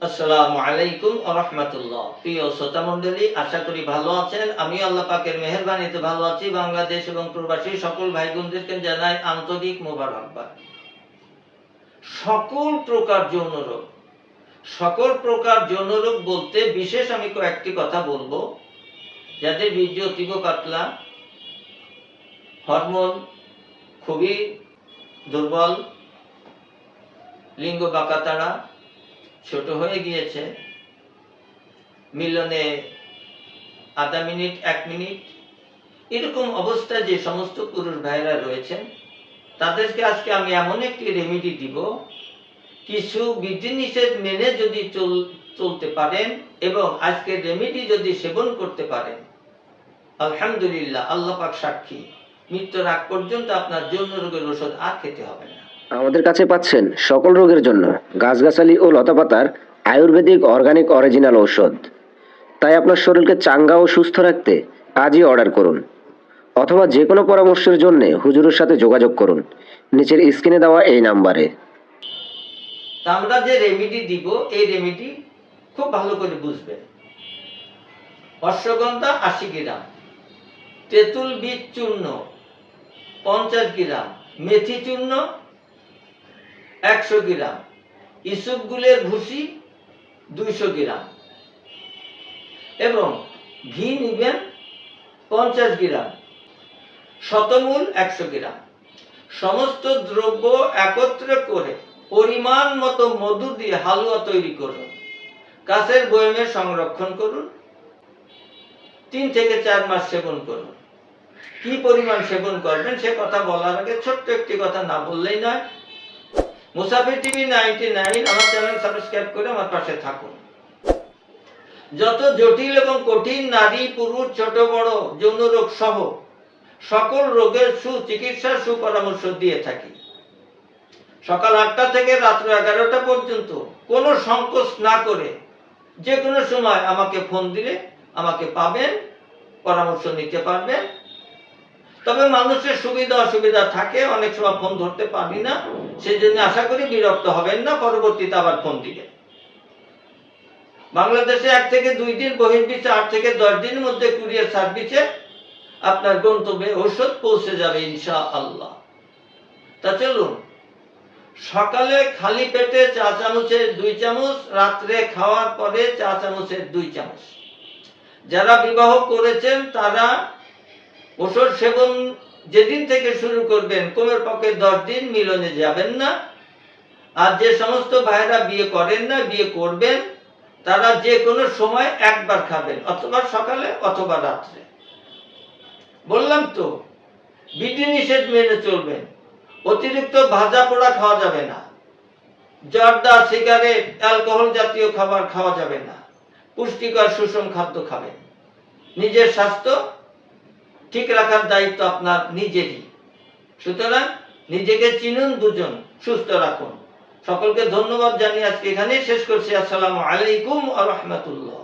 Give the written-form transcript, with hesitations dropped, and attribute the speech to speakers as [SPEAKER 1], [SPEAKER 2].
[SPEAKER 1] আসসালামু আলাইকুম ওয়া রাহমাতুল্লাহ। প্রিয় শ্রোতা মণ্ডলী, আশা করি ভালো আছেন। আমি আল্লাহ পাকের মেহেরবানিতে ভালো আছি। বাংলাদেশ এবং প্রবাসী সকল ভাই বোনদেরকে জানাই আন্তরিক মোবারকবাদ। সকল প্রকার যৌন রোগ বলতে বিশেষ আমি কয়েকটি কথা বলবো। যাদের বীর্য অতীব পাতলা, হরমোন খুবই দুর্বল, লিঙ্গ বাঁকাতাড়া, ছোট হয়ে গিয়েছে, মিলনে আধা মিনিট 1 মিনিট, এরকম অবস্থায় যে সমস্ত পুরুষ ভাইরা রয়েছেন, তাদেরকে আজকে আমি এমন একটি রেমেডি দিব। কিছু বিধিনিষেধ মেনে যদি চলতে পারেন এবং আজকের রেমেডি যদি সেবন করতে পারেন, আলহামদুলিল্লাহ, আল্লাহ পাক সাক্ষী, মৃত্যুর আগ পর্যন্ত আপনার যৌন রোগের ওষুধ আর খেতে হবে না।
[SPEAKER 2] আমাদের কাছে পাচ্ছেন সকল রোগের জন্য গাছগাছালি ও লতাপাতার আয়ুর্বেদিক অর্গানিক অরিজিনাল ঔষধ। তাই আপনার শরীরকে চাঙ্গা ও সুস্থ রাখতে আজই অর্ডার করুন, অথবা যে কোনো পরামর্শের জন্য হুজুরের সাথে যোগাযোগ করুন নিচের স্ক্রিনে দেওয়া এই নাম্বারে।
[SPEAKER 1] আমরা যে রেমেডি দিব, এই রেমেডি খুব ভালো করে বুঝবেন। অশ্বগন্ধা 80 গ্রাম, তেঁতুল বীজ চূর্ণ 50 গ্রাম, মেথি চূর্ণ 100 গ্রাম, ইসবগুলের ভুসি 200 গ্রাম এবং ঘি নিবেন 50 গ্রাম, শতমূল 100 গ্রাম। সমস্ত দ্রব্য একত্রে করে পরিমাণ মতো মধু দিয়ে হালুয়া তৈরি করুন। কাঁচের বয়মে সংরক্ষণ করুন। 3 থেকে 4 মাস সেবন করুন। কি পরিমাণ সেবন করবেন সে কথা বলার আগে ছোট্ট একটি কথা না বললেই নয়। মুসাফির টিভি 99 আমার চ্যানেল সাবস্ক্রাইব করে আমার পাশে থাকুন। যত জটিল এবং কঠিন নারী পুরুষ ছোট বড় যৌন রোগ সহ সকল রোগের সুচিকিৎসার সুপরামর্শ দিয়ে থাকি। সকাল 8টা থেকে রাত্র 11টা পর্যন্ত কোনো সংকোচ না করে যে কোনো সময় আমাকে ফোন দিলে আমাকে পাবেন, পরামর্শ নিতে পারবেন। তবে মানুষের সুবিধা অসুবিধা থাকে, অনেক সময় ফোন ধরতে পারি না, সেজন্য আশা করি বিরক্ত হবেন না, পরবর্তীতে আবার ফোন দিবেন। বাংলাদেশে 1 থেকে 2 দিন, বহির্বিশ্বে 8 থেকে 10 দিনের মধ্যে কুরিয়ার সার্ভিসে আপনার গন্তব্যে ওষুধ পৌঁছে যাবে ইনশাআল্লাহ। তা চলুন, সকালে খালি পেটে চা চামচের 2 চামচ, রাত্রে খাওয়ার পরে চা চামচের 2 চামচ। যারা বিবাহ করেছেন তারা ওষুধ সেবন যেদিন থেকে শুরু করবেন কমপক্ষে 10 দিন মিলনে যাবেন না। আর যে সমস্ত ভাইরা বিয়ে করেন না, বিয়ে করবেন, তারা যে কোনো সময় একবার খাবেন, অথবা সকালে অথবা রাত্রে। বললাম তো, বিধিনিষেধ মেনে চলবেন। অতিরিক্ত ভাজা পোড়া খাওয়া যাবে না। জর্দা, সিগারেট, অ্যালকোহল জাতীয় খাবার খাওয়া যাবে না। পুষ্টিকর সুষম খাদ্য খাবেন। নিজের স্বাস্থ্য ঠিক রাখার দায়িত্ব আপনার নিজেরই। সুতরাং নিজেকে চিনুন, দুজন সুস্থ রাখুন। সকলকে ধন্যবাদ জানিয়ে আজকে এখানেই শেষ করছি। আসসালামু আলাইকুম ওয়া রাহমাতুল্লাহ।